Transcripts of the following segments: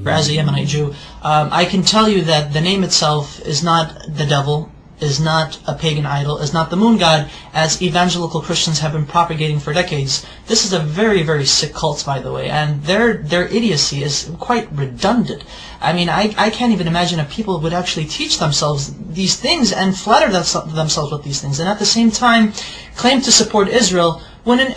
as a Yemenite Jew, I can tell you that the name itself is not the devil, is not a pagan idol, is not the moon god, as evangelical Christians have been propagating for decades. This is a very, very sick cult, by the way, and their idiocy is quite redundant. I mean, I can't even imagine if people would actually teach themselves these things and flatter themselves with these things, and at the same time claim to support Israel, when in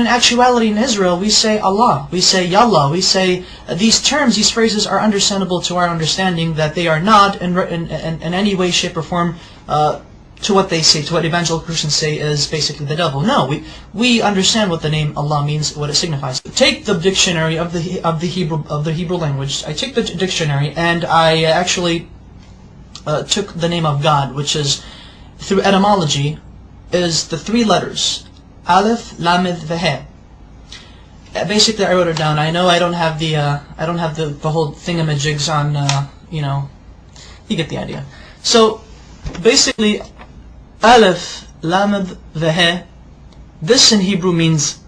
actuality in Israel we say Allah, we say Yallah, we say these terms, these phrases are understandable to our understanding, that they are not in any way, shape or form to what they say, to what evangelical Christians say is basically the devil. No, we understand what the name Allah means, what it signifies. Take the dictionary of the Hebrew language. I take the dictionary and I actually took the name of God, which is, through etymology, is the three letters Aleph, Lamed, Veh. Basically, I wrote it down. I know I don't have the whole thingamajigs on, you know, you get the idea. So basically, Aleph, Lamed, Veh. This in Hebrew means,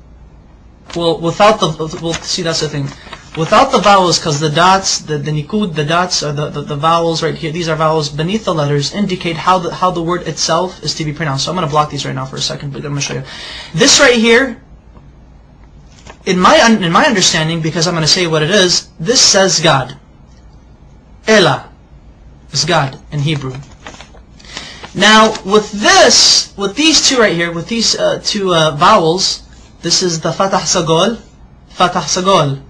well, without the, well, see, that's the thing. Without the vowels, because the dots, the nikud, the dots, or the vowels right here, these are vowels beneath the letters, indicate how the word itself is to be pronounced. So I'm going to block these right now for a second, but I'm going to show you. This right here, in my understanding, because I'm going to say what it is, this says God. Elah is God in Hebrew. Now, with these two right here, with these two vowels, this is the Fatah Sagol, Fatah Sagol.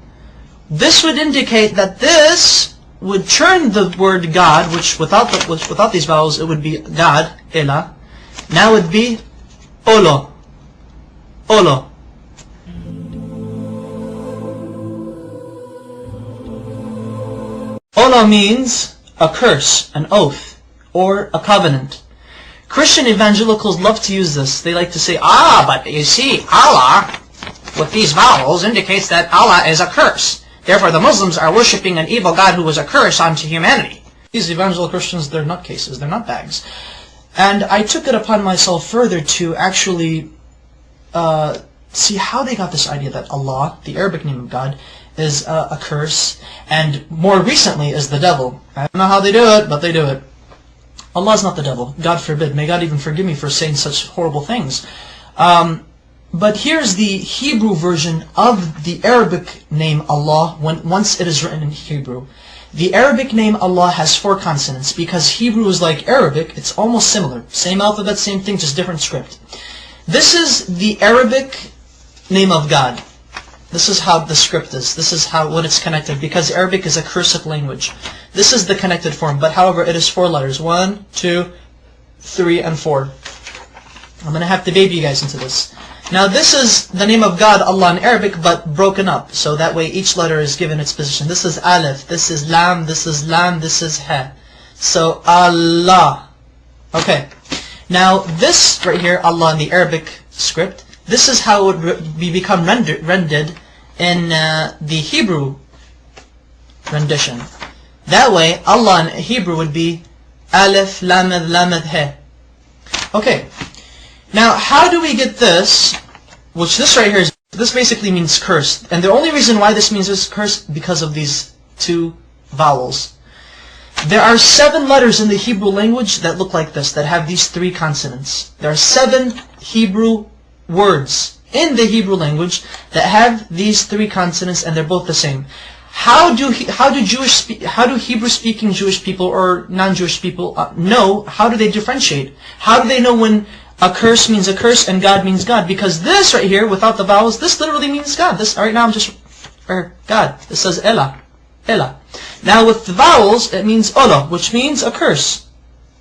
This would indicate that this would turn the word God, which without these vowels it would be God, Elah. Now it would be Olo, Olo. Olo means a curse, an oath, or a covenant. Christian evangelicals love to use this. They like to say, but you see, Allah, with these vowels, indicates that Allah is a curse. Therefore, the Muslims are worshipping an evil God who was a curse onto humanity. These evangelical Christians, they're nutcases, they're nutbags. And I took it upon myself further to actually see how they got this idea that Allah, the Arabic name of God, is a curse, and more recently is the devil. I don't know how they do it, but they do it. Allah is not the devil. God forbid. May God even forgive me for saying such horrible things. But here's the Hebrew version of the Arabic name Allah once it is written in Hebrew. The Arabic name Allah has 4 consonants because Hebrew is like Arabic. It's almost similar. Same alphabet, same thing, just different script. This is the Arabic name of God. This is how the script is. This is when it's connected, because Arabic is a cursive language. This is the connected form, but however it is 4 letters. 1, 2, 3, and 4. I'm going to have to baby you guys into this. Now this is the name of God, Allah in Arabic, but broken up. So that way each letter is given its position. This is Aleph, this is Lam, this is Lam, this is Ha. So Allah. Okay. Now this right here, Allah in the Arabic script, this is how it would become rendered in the Hebrew rendition. That way, Allah in Hebrew would be Aleph, Lamed, Lamed, He. Okay. Now, how do we get this? Which this right here is, this basically means cursed. And the only reason why this means is cursed because of these 2 vowels. There are 7 letters in the Hebrew language that look like this, that have these 3 consonants. There are 7 Hebrew words in the Hebrew language that have these 3 consonants, and they're both the same. How do Hebrew-speaking Jewish people or non-Jewish people know? How do they differentiate? How do they know when a curse means a curse and God means God? Because this right here, without the vowels, this literally means God. This right now I'm just God. This says Elah, Elah. Now with the vowels, it means Ola, which means a curse.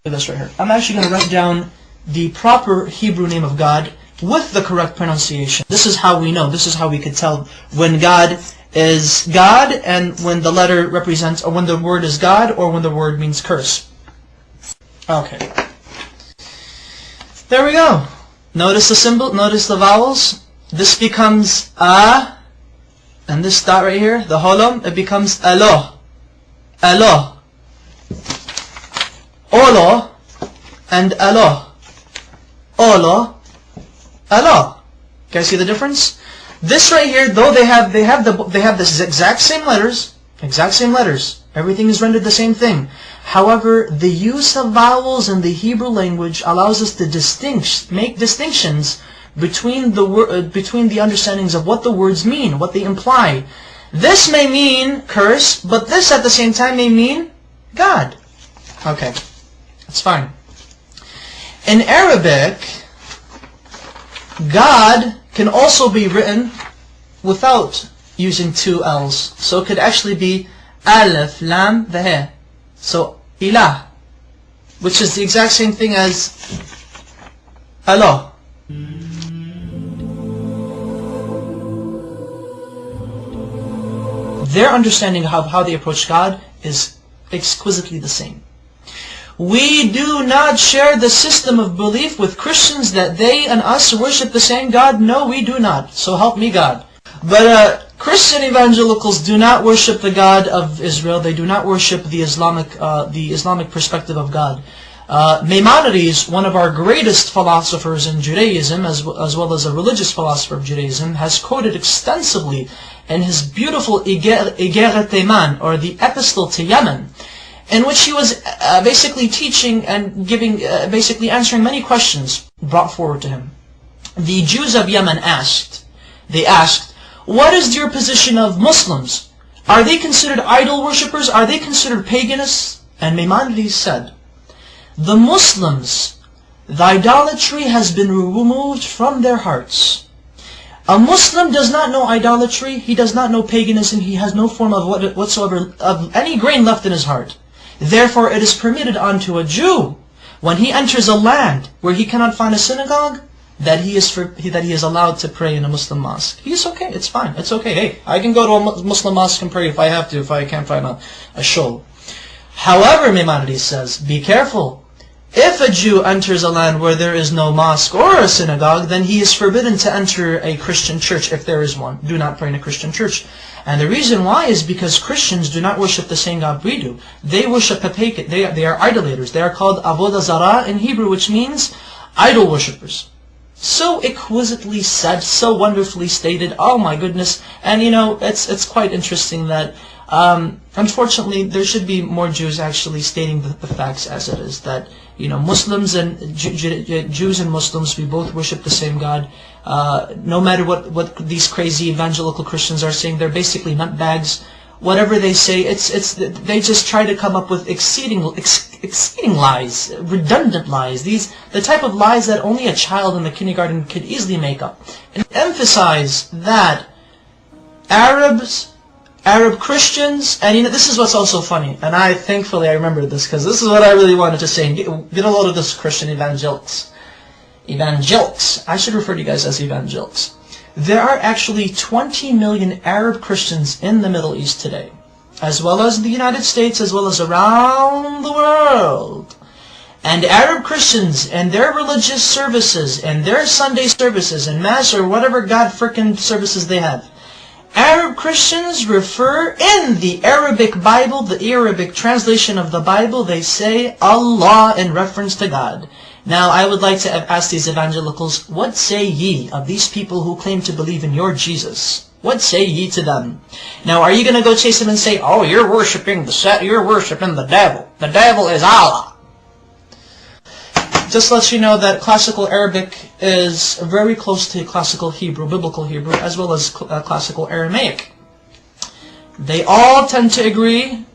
Look at this right here. I'm actually going to write down the proper Hebrew name of God with the correct pronunciation. This is how we know. This is how we could tell when God is God and when the letter represents, or when the word is God, or when the word means curse. Okay. There we go. Notice the symbol, notice the vowels. This becomes A, and this dot right here, the holom, it becomes Alo. Alo. Olo and Alo. Olo, Alo. Guys see the difference? This right here, though they have the exact same letters, Exact same letters. Everything is rendered the same thing. However, the use of vowels in the Hebrew language allows us to make distinctions between the understandings of what the words mean, what they imply. This may mean curse, but this at the same time may mean God. Okay, that's fine. In Arabic, God can also be written without using two L's. So it could actually be Alif, Lam, Vahe. So, Ilah, which is the exact same thing as Allah. Their understanding of how they approach God is exquisitely the same. We do not share the system of belief with Christians that they and us worship the same God. No, we do not. So help me God. But Christian evangelicals do not worship the God of Israel. They do not worship the Islamic perspective of God. Maimonides, one of our greatest philosophers in Judaism, as well as a religious philosopher of Judaism, has quoted extensively in his beautiful Igeret Teman, or the Epistle to Yemen, in which he was basically teaching and giving, basically answering many questions brought forward to him. The Jews of Yemen asked, what is your position of Muslims? Are they considered idol worshippers? Are they considered paganists? And Maimonides said, the Muslims, the idolatry has been removed from their hearts. A Muslim does not know idolatry, he does not know paganism, he has no form of whatsoever of any grain left in his heart. Therefore it is permitted unto a Jew, when he enters a land where he cannot find a synagogue, that he is allowed to pray in a Muslim mosque. He's okay, it's fine, it's okay. Hey, I can go to a Muslim mosque and pray if I have to, if I can't find a shul. However, Maimonides says, be careful. If a Jew enters a land where there is no mosque or a synagogue, then he is forbidden to enter a Christian church if there is one. Do not pray in a Christian church. And the reason why is because Christians do not worship the same God we do. They worship a pagan. They are idolaters. They are called Avodah Zarah in Hebrew, which means idol worshippers. So exquisitely said, so wonderfully stated. Oh my goodness. And you know, it's quite interesting that unfortunately there should be more Jews actually stating the facts as it is, that you know, Muslims and Jews and Muslims, we both worship the same God. No matter what these crazy evangelical Christians are saying, they're basically nutbags. Whatever they say, they just try to come up with exceeding lies, redundant lies. The type of lies that only a child in the kindergarten could easily make up, and emphasize that Arab Christians, and you know, this is what's also funny, and thankfully I remembered this, because this is what I really wanted to say, and get a load of this, Christian evangelics. I should refer to you guys as evangelics. There are actually 20 million Arab Christians in the Middle East today, as well as the United States, as well as around the world. And Arab Christians and their religious services, and their Sunday services, and Mass, or whatever God frickin' services they have, Arab Christians refer in the Arabic Bible, the Arabic translation of the Bible, they say Allah in reference to God. Now I would like to ask these evangelicals, what say ye of these people who claim to believe in your Jesus? What say ye to them? Now are you going to go chase them and say, oh, you're worshiping the devil. The devil is Allah. Just let you know that classical Arabic is very close to classical Hebrew, biblical Hebrew, as well as classical Aramaic. They all tend to agree,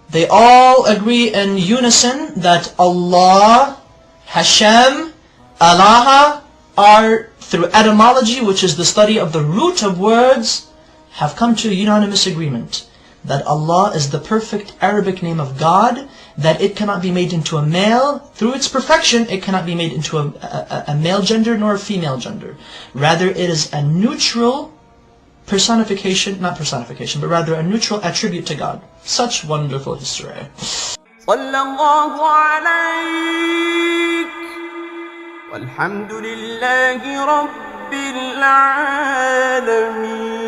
they all agree in unison that Allah, Hashem, Allah are, through etymology, which is the study of the root of words, have come to a unanimous agreement that Allah is the perfect Arabic name of God, that it cannot be made into a male. Through its perfection, it cannot be made into a male gender nor a female gender. Rather, it is a neutral personification, not personification, but rather a neutral attribute to God. Such wonderful history. Sallallahu alayk, walhamdulillahi rabbil alamin.